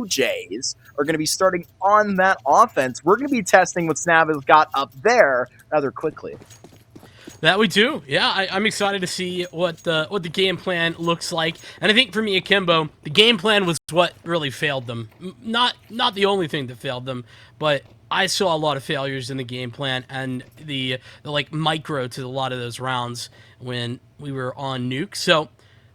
Blue Jays are going to be starting on that offense. We're going to be testing what Snav has got up there rather quickly. That we do. Yeah, I'm excited to see what the game plan looks like. And I think for me, Akimbo, the game plan was what really failed them. Not the only thing that failed them, but I saw a lot of failures in the game plan and the like micro to a lot of those rounds when we were on Nuke. So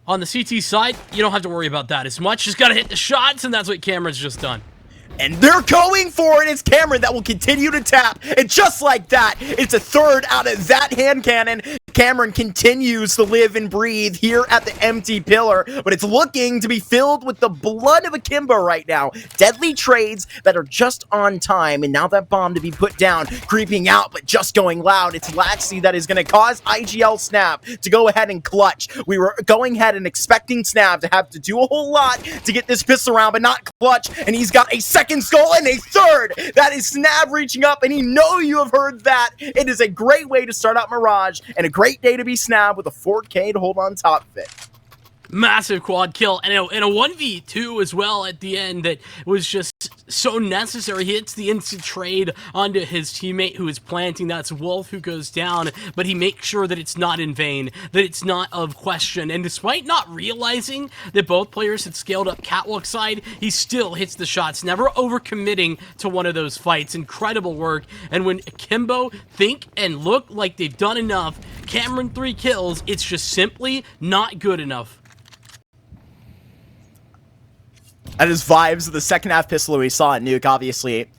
on the CT side, you don't have to worry about that as much. Just got to hit the shots, and that's what Cameron's just done. And they're going for it. It's Cameron that will continue to tap. And just like that, it's a third out of that hand cannon. Cameron continues to live and breathe here at the empty pillar, but it's looking to be filled with the blood of Akimbo right now. Deadly trades that are just on time, and now that bomb to be put down, creeping out, but just going loud. It's Laxi that is going to cause IGL Snap to go ahead and clutch. We were going ahead and expecting Snap to have to do a whole lot to get this pistol round, but not clutch, and he's got a second skull and a third. That is Snap reaching up, and you know you have heard that. It is a great way to start out Mirage, and a great day to be Snap with a 4K to hold on top of it. Massive quad kill, and a 1v2 as well at the end that was just so necessary. He hits the instant trade onto his teammate who is planting. That's Wolf who goes down, but he makes sure that it's not in vain, that it's not of question. And despite not realizing that both players had scaled up catwalk side, he still hits the shots, never overcommitting to one of those fights. Incredible work. And when Akimbo think and look like they've done enough, Cameron 3 kills, it's just simply not good enough. That is vibes of the second half pistol we saw at Nuke, obviously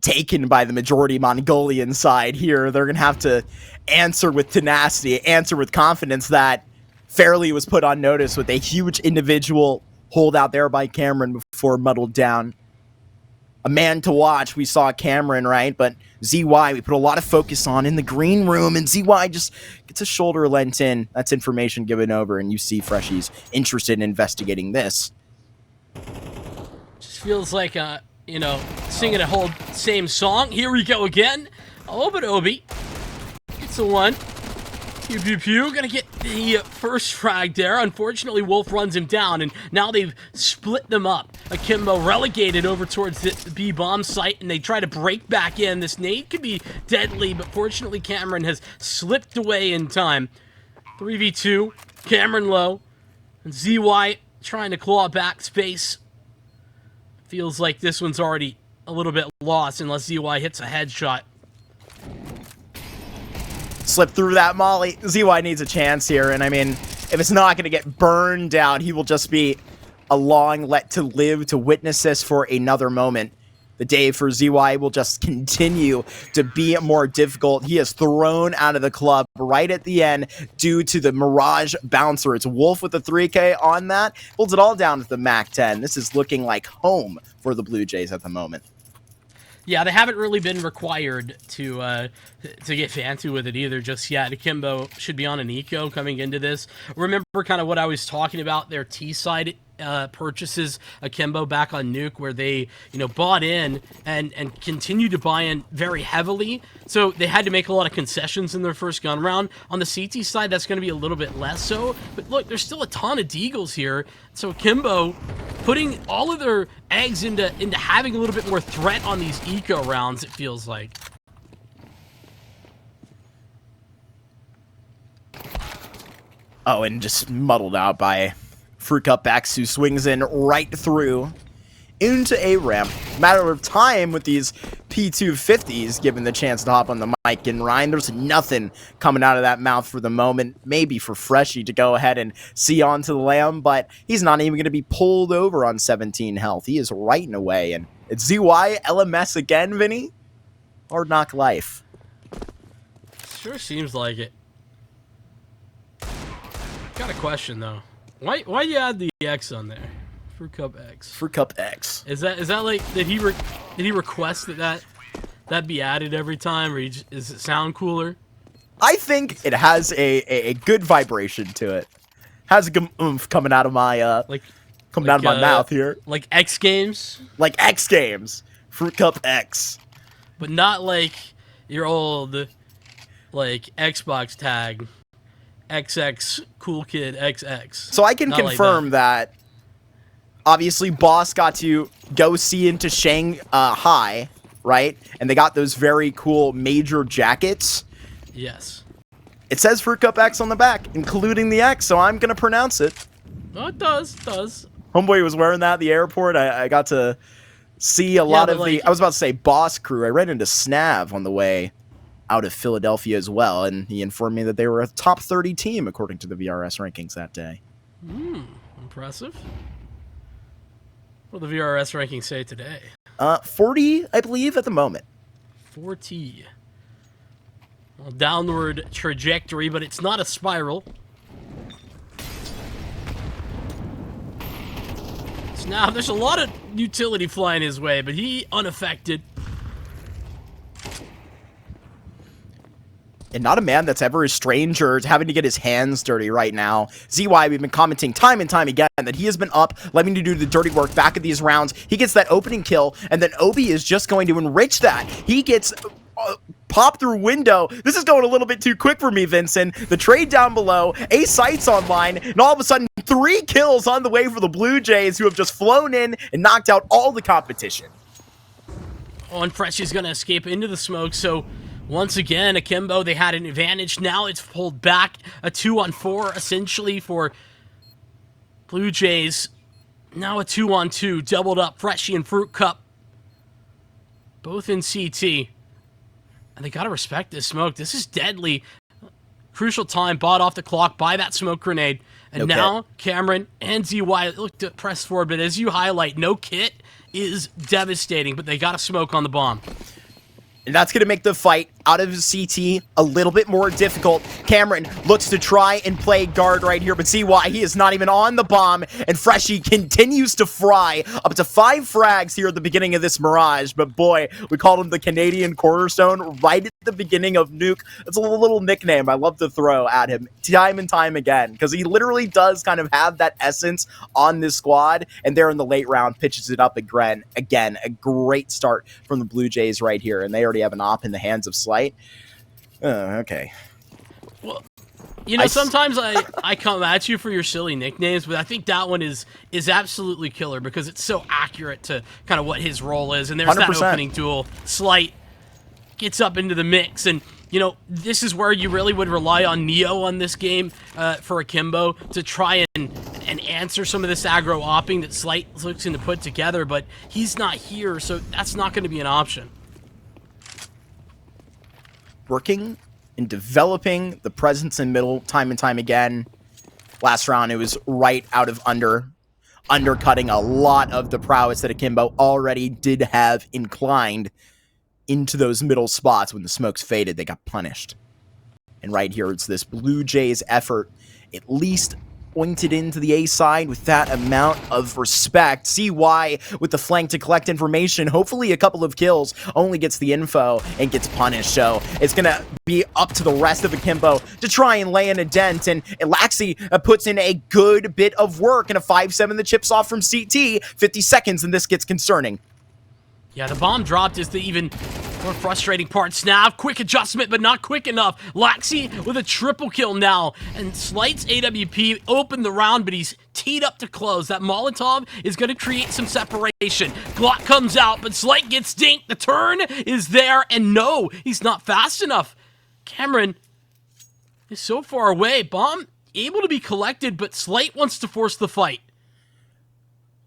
taken by the majority Mongolian side here. They're going to have to answer with tenacity, answer with confidence that Fairly was put on notice with a huge individual holdout there by Cameron before muddled down. A man to watch, we saw Cameron, right? But ZY, we put a lot of focus on in the green room, and ZY just gets a shoulder lent in. That's information given over, and you see Freshy's interested in investigating this. Just feels like, singing a whole same song. Here we go again. Oh, but Obi. It's a one. Pew, pew, pew. Gonna get the first frag there. Unfortunately, Wolf runs him down, and now they've split them up. Akimbo relegated over towards the B-bomb site, and they try to break back in. This nade could be deadly, but fortunately, Cameron has slipped away in time. 3v2. Cameron low. And ZY trying to claw back space. Feels like this one's already a little bit lost unless ZY hits a headshot. Slip through that molly. ZY needs a chance here, and I mean, if it's not going to get burned out, he will just be a long let to live to witness this for another moment. The day for ZY will just continue to be more difficult. He is thrown out of the club right at the end due to the Mirage bouncer. It's Wolf with the 3K on that. Holds it all down to the MAC-10. This is looking like home for the Blue Jays at the moment. Yeah, they haven't really been required to get fancy with it either just yet. Akimbo should be on an eco coming into this. Remember kind of what I was talking about, their T-side purchases Akimbo back on Nuke, where they, bought in and continued to buy in very heavily. So they had to make a lot of concessions in their first gun round. On the CT side, that's going to be a little bit less so. But look, there's still a ton of Deagles here. So Akimbo putting all of their eggs into having a little bit more threat on these eco rounds, it feels like. Oh, and just muddled out by Fruit Cup X, who swings in right through into a ramp. Matter of time with these P250s given the chance to hop on the mic. And Ryan, there's nothing coming out of that mouth for the moment. Maybe for Freshy to go ahead and see onto the lamb, but he's not even going to be pulled over on 17 health. He is right away. And it's ZY LMS again, Vinny. Hard knock life. Sure seems like it. Got a question though. Why you add the X on there? Fruit Cup X. Fruit Cup X. Is that like did he request that be added every time, or does it sound cooler? I think it has a good vibration to it. Has a good oomph coming out of my out of my mouth here. Like X Games? Like X Games. Fruit Cup X. But not like your old Xbox tag. XX Cool Kid XX. So I can confirm that obviously Boss got to go see into Shanghai, right? And they got those very cool major jackets. Yes. It says Fruit Cup X on the back, including the X, so I'm gonna pronounce it. Oh, it does. It does. Homeboy was wearing that at the airport. I got to see a lot of the... I was about to say Boss crew. I ran into Snav on the way out of Philadelphia as well, and he informed me that they were a top 30 team according to the VRS rankings that day. Impressive. What do the VRS rankings say today? 40, I believe, at the moment. 40. Well, downward trajectory, but it's not a spiral. So now, there's a lot of utility flying his way, but he unaffected. And not a man that's ever a stranger to having to get his hands dirty right now. ZY, we've been commenting time and time again that he has been up, letting to do the dirty work back at these rounds. He gets that opening kill, and then Obi is just going to enrich that. He gets... pop through window. This is going a little bit too quick for me, Vincent. The trade down below, a sights online, and all of a sudden 3 kills on the way for the Blue Jays, who have just flown in and knocked out all the competition. Oh, and Freshy's going to escape into the smoke, so once again, Akimbo, they had an advantage. Now it's pulled back, a 2-on-4 essentially for Blue Jays. Now a 2-on-2, doubled up, Freshy and Fruit Cup, both in CT. And they gotta respect this smoke. This is deadly. Crucial time, bought off the clock by that smoke grenade. And no now kit. Cameron and ZY look to press forward, but as you highlight, no kit is devastating, but they got a smoke on the bomb. And that's going to make the fight out of CT a little bit more difficult. Cameron looks to try and play guard right here, but see why he is not even on the bomb, and Freshy continues to fry. Up to 5 frags here at the beginning of this Mirage, but boy, we called him the Canadian Cornerstone right at the beginning of Nuke. That's a little nickname I love to throw at him time and time again, because he literally does kind of have that essence on this squad, and there in the late round pitches it up again. Again, a great start from the Blue Jays right here, and they already have an op in the hands of Slight. Okay. Well, you know, sometimes I come at you for your silly nicknames, but I think that one is absolutely killer because it's so accurate to kind of what his role is. And there's 100%. That opening duel. Slight gets up into the mix, and you know, this is where you really would rely on Neo on this game for Akimbo to try and answer some of this aggro opping that Slight looks to put together, but he's not here, so that's not going to be an option. Working and developing the presence in middle time and time again. Last round, it was right out of undercutting a lot of the prowess that Akimbo already did have inclined into those middle spots. When the smokes faded, they got punished. And right here, it's this Blue Jays effort, at least pointed into the A side with that amount of respect. CY with the flank to collect information. Hopefully a couple of kills, only gets the info and gets punished. So it's going to be up to the rest of Akimbo to try and lay in a dent. And Laxi puts in a good bit of work, and a 5-7 that chips off from CT. 50 seconds and this gets concerning. Yeah, the bomb dropped is the even more frustrating part. Snav, quick adjustment, but not quick enough. Laxi with a triple kill now. And Slight's AWP opened the round, but he's teed up to close. That Molotov is going to create some separation. Glock comes out, but Slight gets dinked. The turn is there, and no, he's not fast enough. Cameron is so far away. Bomb able to be collected, but Slight wants to force the fight.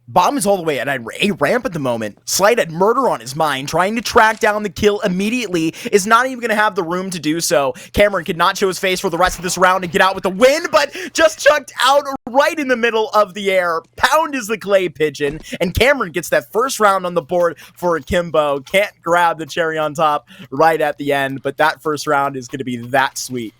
Bomb is all the way at a ramp at the moment. Slight had murder on his mind. Trying to track down the kill immediately is not even going to have the room to do so. Cameron could not show his face for the rest of this round and get out with the win, but just chucked out right in the middle of the air. Pound is the clay pigeon, and Cameron gets that first round on the board for Akimbo. Can't grab the cherry on top right at the end, but that first round is going to be that sweet.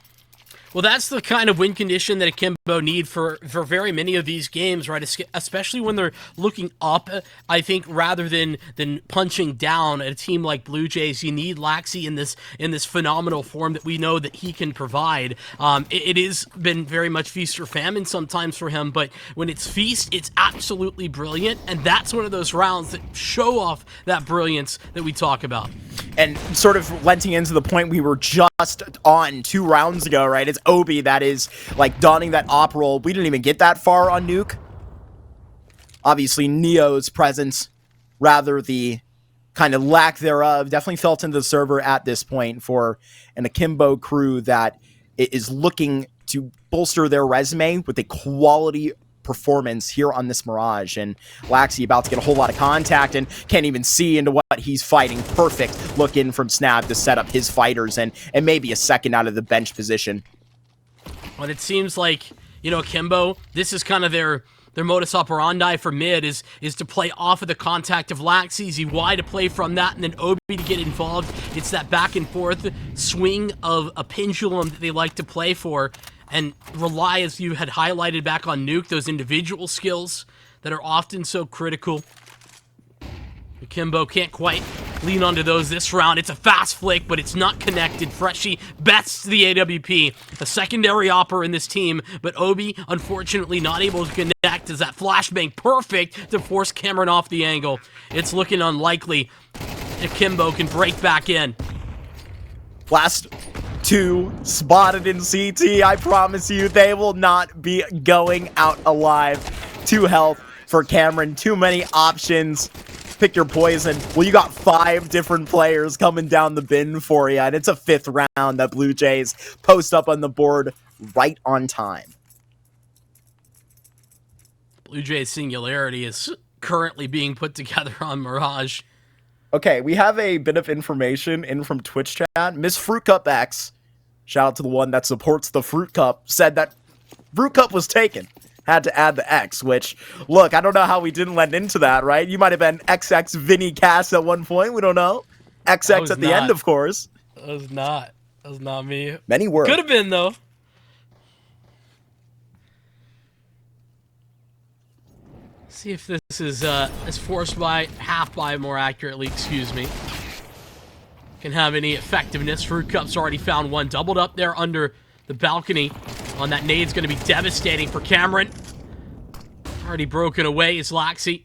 Well, that's the kind of win condition that Akimbo need for very many of these games, right? Especially when they're looking up, I think, rather than punching down at a team like Blue Jays. You need Laxi in this phenomenal form that we know that he can provide. It has been very much feast or famine sometimes for him, but when it's feast, it's absolutely brilliant, and that's one of those rounds that show off that brilliance that we talk about. And sort of lenting into the point we were just on 2 rounds ago, right? It's Obi that is like donning that op role. We didn't even get that far on Nuke. Obviously, Neo's presence, rather the kind of lack thereof, definitely felt into the server at this point for an Akimbo crew that is looking to bolster their resume with a quality performance here on this Mirage. And Laxi about to get a whole lot of contact and can't even see into what he's fighting. Perfect look in from Snap to set up his fighters and maybe a second out of the bench position. But it seems like, you know, Akimbo, this is kind of their modus operandi for mid is to play off of the contact of Laxi, ZY to play from that, and then Obi to get involved. It's that back and forth swing of a pendulum that they like to play for, and rely, as you had highlighted back on Nuke, those individual skills that are often so critical. Akimbo can't quite lean onto those this round. It's a fast flick, but it's not connected. Freshie bests the AWP. A secondary opper in this team, but Obi, unfortunately, not able to connect as that flashbang perfect to force Cameron off the angle. It's looking unlikely Akimbo can break back in. Last two spotted in CT. I promise you, they will not be going out alive. 2 health for Cameron. Too many options. Pick your poison. Well, you got 5 different players coming down the bin for you, and it's a 5th round that Blue Jays post up on the board right on time. Blue Jays Singularity is currently being put together on Mirage. Okay, we have a bit of information in from Twitch chat. Miss Fruit Cup X, shout out to the one that supports the Fruit Cup, said that Fruit Cup was taken. Had to add the X, which, look, I don't know how we didn't let into that, right? You might have been XX Vinny Cass at one point. We don't know. XX at the end, of course. That was not. That was not me. Many were. Could have been, though. See if this is forced by, half by more accurately, excuse me. Can have any effectiveness. Fruit Cup's already found one. Doubled up there under the balcony. On that nade's going to be devastating for Cameron. Already broken away is Laxi.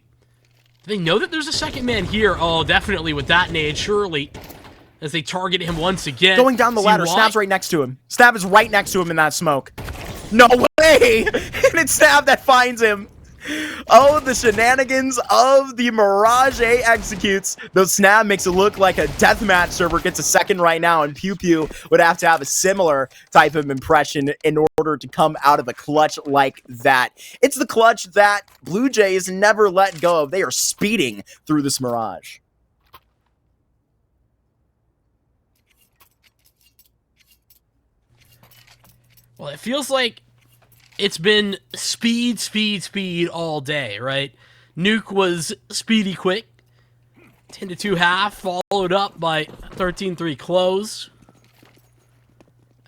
Do they know that there's a second man here? Oh, definitely with that nade, surely. As they target him once again. Going down the ladder. Snap's right next to him. Snap is right next to him in that smoke. No way! And it's Snap that finds him. Oh, the shenanigans of the Mirage A executes. Though Snap makes it look like a deathmatch server gets a second right now, and Pew Pew would have to have a similar type of impression in order to come out of a clutch like that. It's the clutch that Blue Jays never let go of. They are speeding through this Mirage. Well, it feels like it's been speed, speed, speed all day, right? Nuke was speedy quick. 10-2 half, followed up by 13-3 close.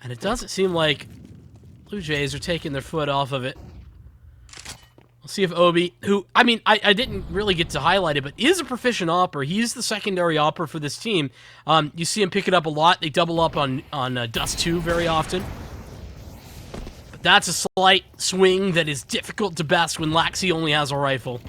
And it doesn't seem like Blue Jays are taking their foot off of it. We'll see if Obi, who, I mean, I didn't really get to highlight it, but is a proficient opper. He's the secondary opper for this team. You see him pick it up a lot. They double up on Dust 2 very often. That's a slight swing that is difficult to best when Laxi only has a rifle.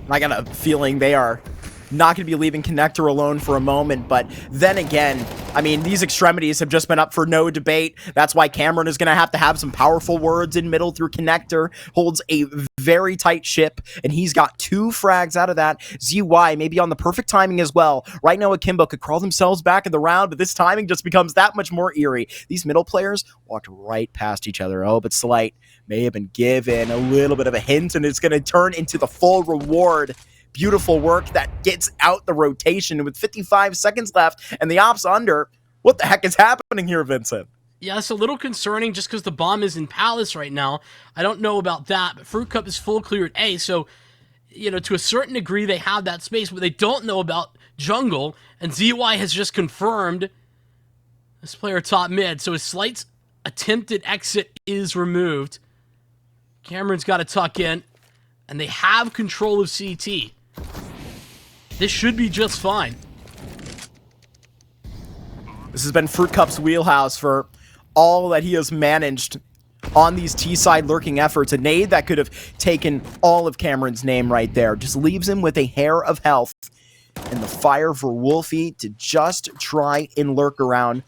I got a feeling they are not going to be leaving Connector alone for a moment, but then again, I mean, these extremities have just been up for no debate. That's why Cameron is going to have some powerful words in middle through Connector. Holds a very tight ship, and he's got 2 frags out of that. ZY maybe on the perfect timing as well. Right now, Akimbo could crawl themselves back in the round, but this timing just becomes that much more eerie. These middle players walked right past each other. Oh, but Slight may have been given a little bit of a hint, and it's going to turn into the full reward. Beautiful work that gets out the rotation with 55 seconds left and the ops under. What the heck is happening here, Vincent? Yeah, it's a little concerning just because the bomb is in Palace right now. I don't know about that, but Fruit Cup is full clear at A, so, you know, to a certain degree they have that space, but they don't know about jungle, and ZY has just confirmed this player top mid, so his Slight's attempted exit is removed. Cameron's got to tuck in, and they have control of CT. This should be just fine. This has been Fruit Cup's wheelhouse for all that he has managed on these T-side lurking efforts. A nade that could have taken all of Cameron's name right there. Just leaves him with a hair of health. And the fire for Wolfie to just try and lurk around.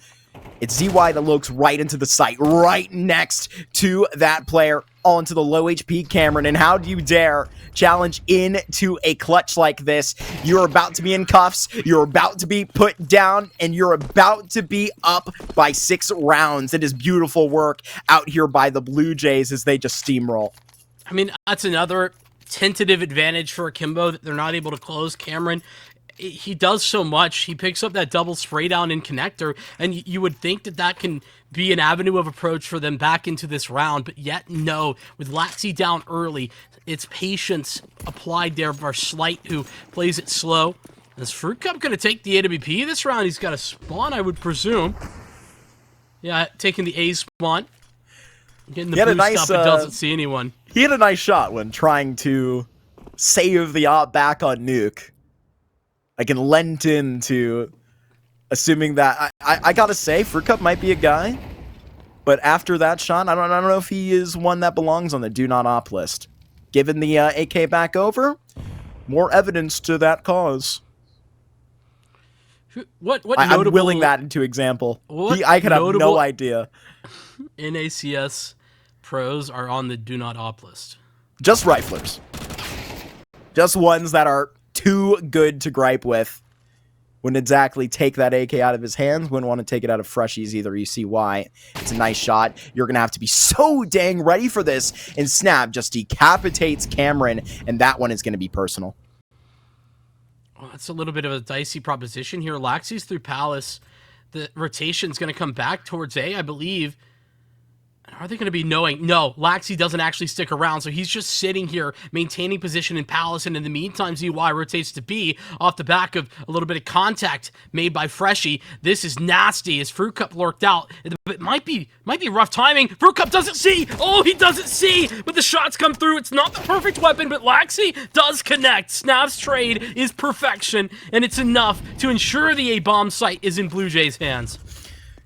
It's ZY that looks right into the sight, right next to that player, onto the low HP Cameron. And how do you dare challenge into a clutch like this? You're about to be in cuffs, you're about to be put down, and you're about to be up by 6 rounds. It is beautiful work out here by the Blue Jays as they just steamroll. I mean, that's another tentative advantage for Akimbo that they're not able to close. Cameron, he does so much. He picks up that double spray down in connector, and you would think that that can be an avenue of approach for them back into this round, but yet no. With Laxi down early, it's patience applied there by Slight, who plays it slow. Is Fruit Cup going to take the AWP this round? He's got a spawn, I would presume. Yeah, taking the A spawn. Getting the boost up, it doesn't see anyone. He had a nice shot when trying to save the op back on Nuke. I can lend into assuming that I gotta say Fruit Cup might be a guy, but after that shot, I don't know if he is one that belongs on the do not op list. Given the AK back over, more evidence to that cause. I'm willing that into example. I could have no idea. NACS pros are on the do not op list. Just riflers. Just ones that are too good to gripe with. Wouldn't exactly take that AK out of his hands. Wouldn't want to take it out of Freshies either. You see why. It's a nice shot. You're going to have to be so dang ready for this. And Snap just decapitates Cameron. And that one is going to be personal. Well, that's a little bit of a dicey proposition here. Laxi's through Palace. The rotation's going to come back towards A, I believe. Are they going to be knowing? No, Laxi doesn't actually stick around, so he's just sitting here, maintaining position in Palace, and in the meantime, ZY rotates to B off the back of a little bit of contact made by Freshie. This is nasty as Fruit Cup lurked out. It might be rough timing. Fruit Cup doesn't see! Oh, he doesn't see! But the shots come through. It's not the perfect weapon, but Laxi does connect. Snap's trade is perfection, and it's enough to ensure the A-bomb site is in Blue Jays' hands.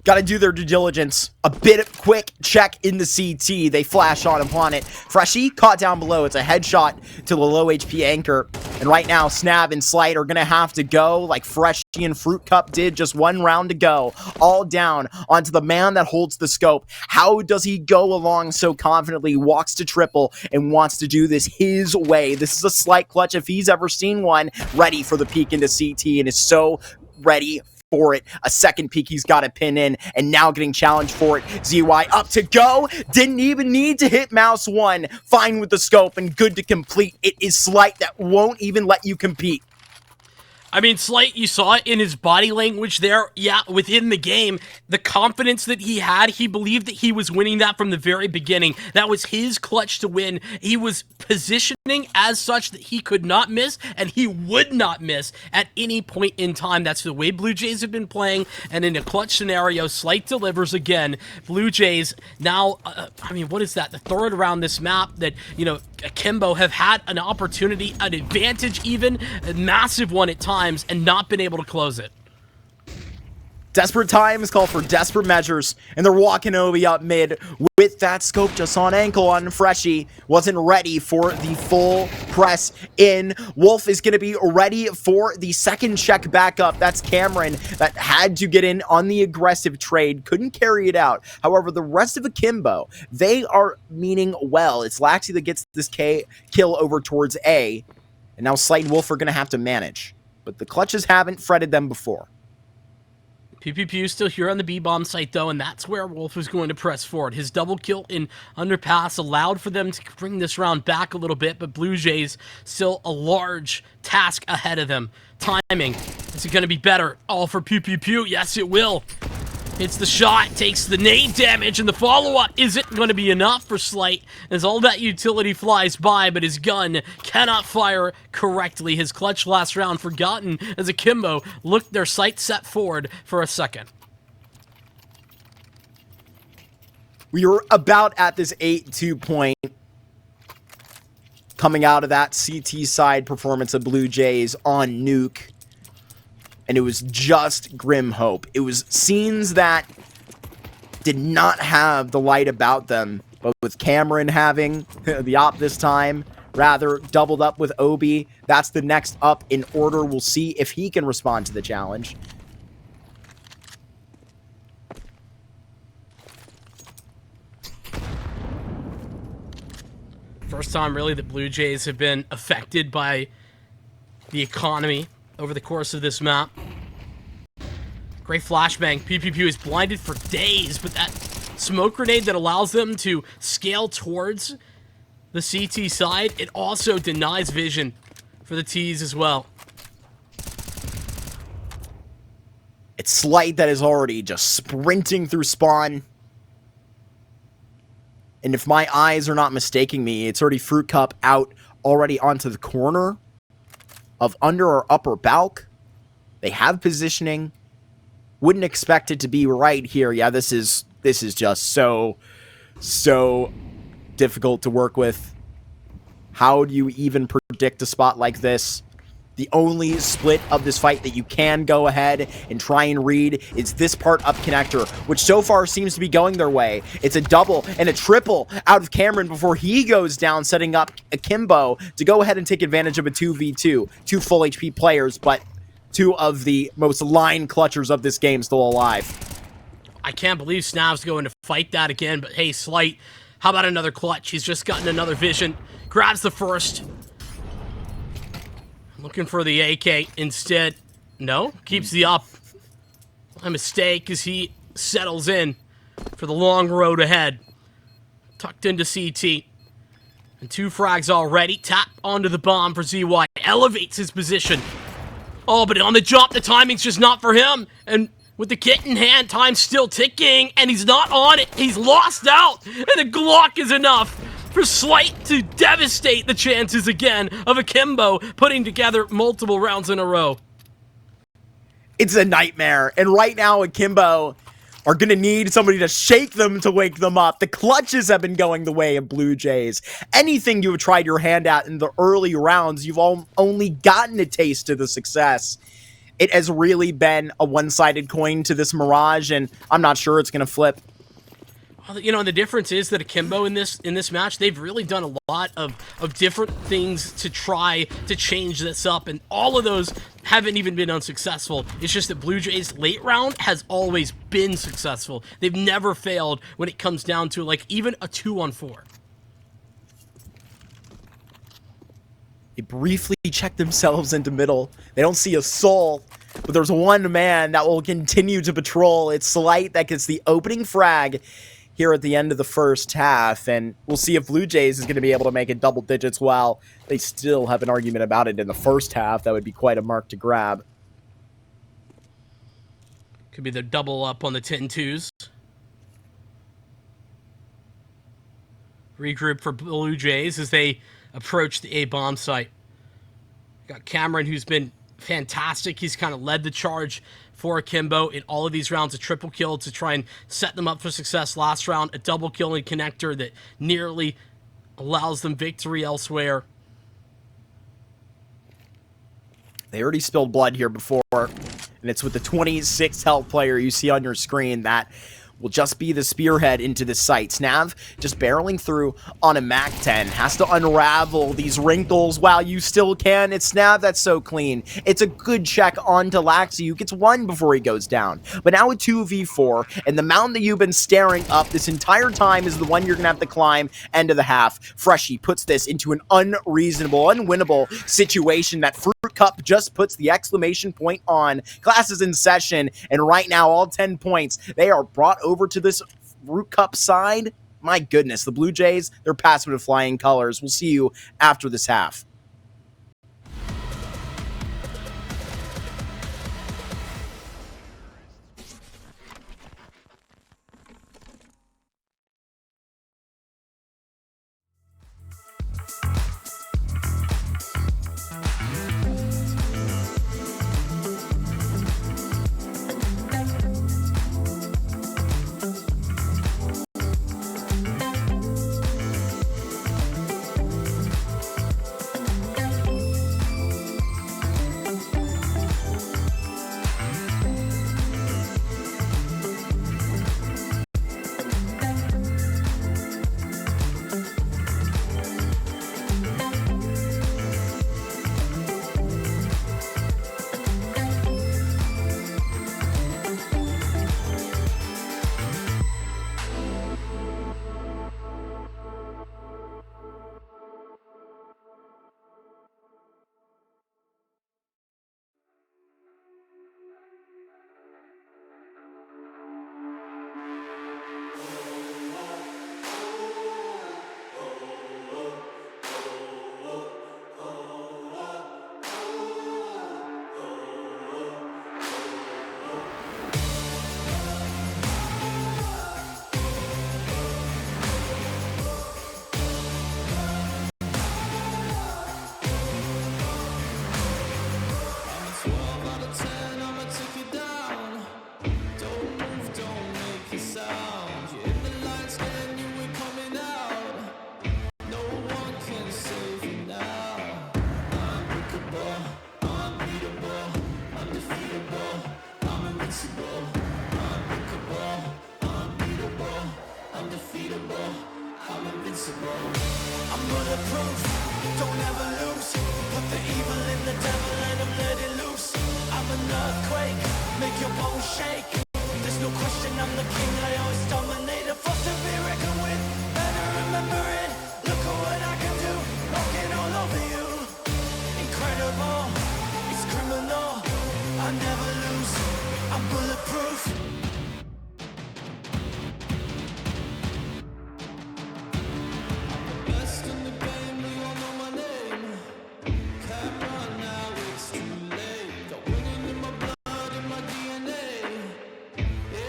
Got to do their due diligence. A bit of quick check in the CT. They flash on upon it. Freshie caught down below. It's a headshot to the low HP anchor. And right now, Snap and Slight are going to have to go like Freshie and Fruit Cup did. Just 1 round to go. All down onto the man that holds the scope. How does he go along so confidently? Walks to triple and wants to do this his way. This is a Slight clutch if he's ever seen one. Ready for the peek into CT and is so ready for it. A second peek he's got to pin in, and now getting challenged for it. ZY up to go. Didn't even need to hit mouse 1. Fine with the scope and good to complete. It is Slight that won't even let you compete. I mean, Slight, you saw it in his body language there. Yeah, within the game, the confidence that he had, he believed that he was winning that from the very beginning. That was his clutch to win. He was positioning as such that he could not miss, and he would not miss at any point in time. That's the way Blue Jays have been playing, and in a clutch scenario, Slight delivers again. Blue Jays now, I mean, what is that? The third around this map that, you know, Akimbo have had an opportunity, an advantage even, a massive one at times, and not been able to close it. Desperate times call for desperate measures, and they're walking Obi up mid with that scope just on ankle on Freshie. Wasn't ready for the full press in. Wolf is going to be ready for the second check back up. That's Cameron that had to get in on the aggressive trade. Couldn't carry it out. However, the rest of Akimbo, they are meaning well. It's Laxi that gets this kill over towards A, and now Slight and Wolf are going to have to manage. But the clutches haven't fretted them before. PPP is still here on the B-bomb site, though, and that's where Wolf is going to press forward. His double kill in Underpass allowed for them to bring this round back a little bit, but Blue Jays still a large task ahead of them. Timing. Is it going to be better? All for PPP. Yes, it will. Hits the shot, takes the nade damage, and the follow-up isn't going to be enough for Slight as all that utility flies by, but his gun cannot fire correctly. His clutch last round forgotten as Akimbo looked their sights set forward for a second. We were about at this 8-2 point coming out of that CT side performance of Blue Jays on Nuke. And it was just grim hope. It was scenes that did not have the light about them. But with Cameron having the op this time, rather doubled up with Obi, that's the next up in order. We'll see if he can respond to the challenge. First time, really, that Blue Jays have been affected by the economy over the course of this map. Great flashbang. PPP is blinded for days, but that smoke grenade that allows them to scale towards the CT side, it also denies vision for the T's as well. It's Slight that is already just sprinting through spawn. And if my eyes are not mistaking me, it's already Fruit Cup out already onto the corner of under or upper balk. They have positioning. Wouldn't expect it to be right here. Yeah, this is just so difficult to work with. How do you even predict a spot like this? The only split of this fight that you can go ahead and try and read is this part up connector, which so far seems to be going their way. It's a double and a triple out of Cameron before he goes down, setting up Akimbo to go ahead and take advantage of a 2v2. Two full HP players, but two of the most line clutchers of this game still alive. I can't believe Snav's going to fight that again, but hey, Slight, how about another clutch? He's just gotten another vision. Grabs the first. Looking for the AK instead. No, keeps the up. A mistake as he settles in for the long road ahead. Tucked into CT. And 2 frags already. Tap onto the bomb for ZY. Elevates his position. Oh, but on the jump, the timing's just not for him. And with the kit in hand, time's still ticking. And he's not on it. He's lost out. And the Glock is enough for Slight to devastate the chances again of Akimbo putting together multiple rounds in a row. It's a nightmare. And right now, Akimbo are going to need somebody to shake them to wake them up. The clutches have been going the way of Blue Jays. Anything you have tried your hand at in the early rounds, you've only gotten a taste of the success. It has really been a one-sided coin to this Mirage, and I'm not sure it's going to flip. You know, the difference is that Akimbo in this match, they've really done a lot of different things to try to change this up, and all of those haven't even been unsuccessful. It's just that Blue Jays late round has always been successful. They've never failed when it comes down to, like, even a 2-on-4. They briefly check themselves into middle. They don't see a soul, but there's one man that will continue to patrol. It's Slight that gets the opening frag here at the end of the first half, and we'll see if Blue Jays is going to be able to make it double digits while they still have an argument about it in the first half. That would be quite a mark to grab. Could be the double up on the 10-2s. Regroup for Blue Jays as they approach the A-bomb site. Got Cameron, who's been fantastic. He's kind of led the charge for Akimbo in all of these rounds. A triple kill to try and set them up for success last round. A double kill in connector that nearly allows them victory elsewhere. They already spilled blood here before, and it's with the 26 health player you see on your screen that will just be the spearhead into the site. Snav just barreling through on a MAC-10. Has to unravel these wrinkles while you still can. It's Snav that's so clean. It's a good check onto Laxi, who gets one before he goes down. But now with 2v4, and the mountain that you've been staring up this entire time is the one you're going to have to climb end of the half. Freshie puts this into an unreasonable, unwinnable situation that Fruit Cup just puts the exclamation point on. Class is in session, and right now, all 10 points, they are brought over to this Fruit Cup side. My goodness, the Blue Jays, they're passing with flying colors. We'll see you after this half. invincible. I'm bulletproof, don't ever lose. Put the evil in the devil and I'm let it loose. I'm an earthquake, make your bones shake. There's no question I'm the king, I always dominate. A force to be reckoned with, better remember it. Look at what I can do, walking all over you. Incredible, it's criminal. I never lose, I'm bulletproof. Best in the game, you all know my name. Can't run now, it's too late. Got winning in my blood, in my DNA.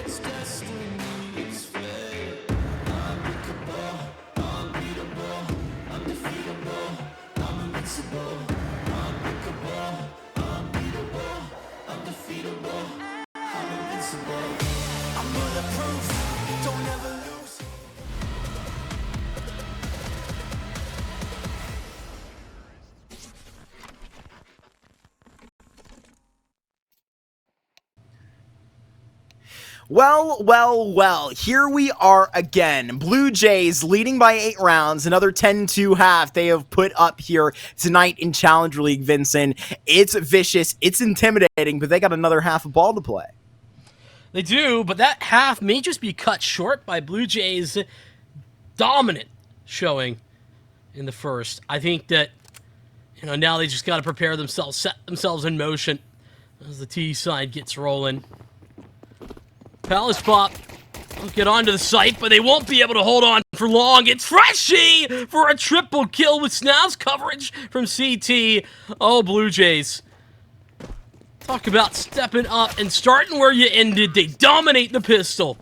It's destiny, it's fate. I'm unbreakable, unbeatable, undefeatable, I'm invincible. Unbreakable, unbeatable, undefeatable, I'm invincible. I'm bulletproof, don't ever lose. Well, here we are again. Blue Jays leading by 8 rounds, another 10-2 half they have put up here tonight in Challenger League, Vincent. It's vicious, it's intimidating, but they got another half of ball to play. They do, but that half may just be cut short by Blue Jays' dominant showing in the first. I think that, now they just got to prepare themselves, set themselves in motion as the T side gets rolling. Palace Pop will get onto the site, but they won't be able to hold on for long. It's Freshy for a triple kill with Snav's coverage from CT. Oh, Blue Jays. Talk about stepping up and starting where you ended. They dominate the pistol.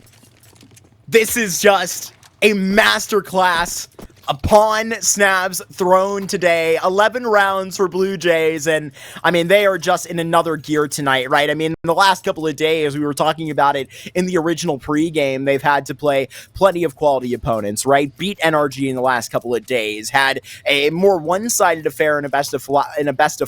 This is just a masterclass upon Snav's throne today. 11 rounds for Blue Jays, and I mean, they are just in another gear tonight, right? I mean, in the last couple of days, we were talking about it in the original pregame, they've had to play plenty of quality opponents, right? Beat NRG in the last couple of days, had a more one-sided affair in a best of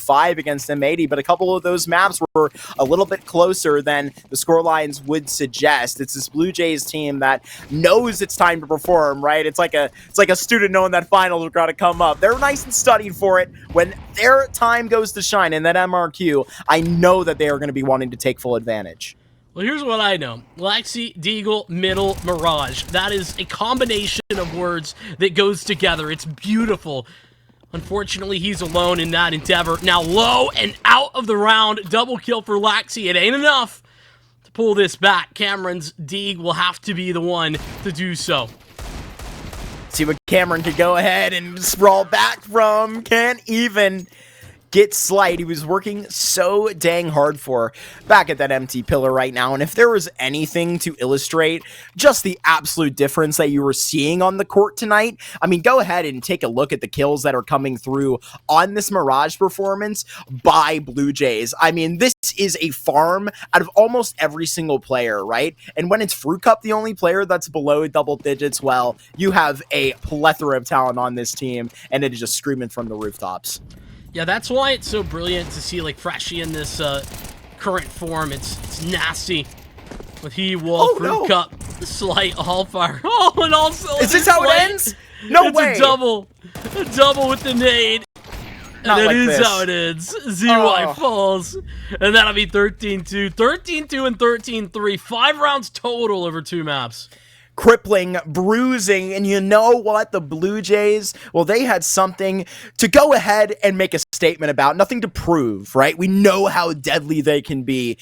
5 against M80, but a couple of those maps were a little bit closer than the scorelines would suggest. It's this Blue Jays team that knows it's time to perform, right? It's like a student knowing that finals are going to come up. They're nice and studied for it. When their time goes to shine in that MRQ, I know that they are going to be wanting to take full advantage. Well, here's what I know. Lexi, Deagle, Middle, Mirage. That is a combination of words that goes together. It's beautiful. Unfortunately, he's alone in that endeavor. Now low and out of the round. Double kill for Lexi. It ain't enough to pull this back. Cameron's Deag will have to be the one to do so. See what Cameron could go ahead and sprawl back from. Can't even get Slight. He was working so dang hard for back at that empty pillar right now. And if there was anything to illustrate just the absolute difference that you were seeing on the court tonight, I mean, go ahead and take a look at the kills that are coming through on this Mirage performance by Blue Jays. I mean, this is a farm out of almost every single player, right? And when it's Fruit Cup, the only player that's below double digits, well, you have a plethora of talent on this team, and it is just screaming from the rooftops. Yeah, that's why it's so brilliant to see like Freshy in this current form. It's nasty with he, Wolf, Fruit Cup, Slight, all fire. Oh, and also is this how it ends? No way. It's a double with the nade. And that is how it ends. ZY falls. And that'll be 13-2. 13-2 and 13-3. 5 rounds total over 2 maps. Crippling, bruising, and you know what? The Blue Jays, well, they had something to go ahead and make a statement about. Nothing to prove, right? We know how deadly they can be.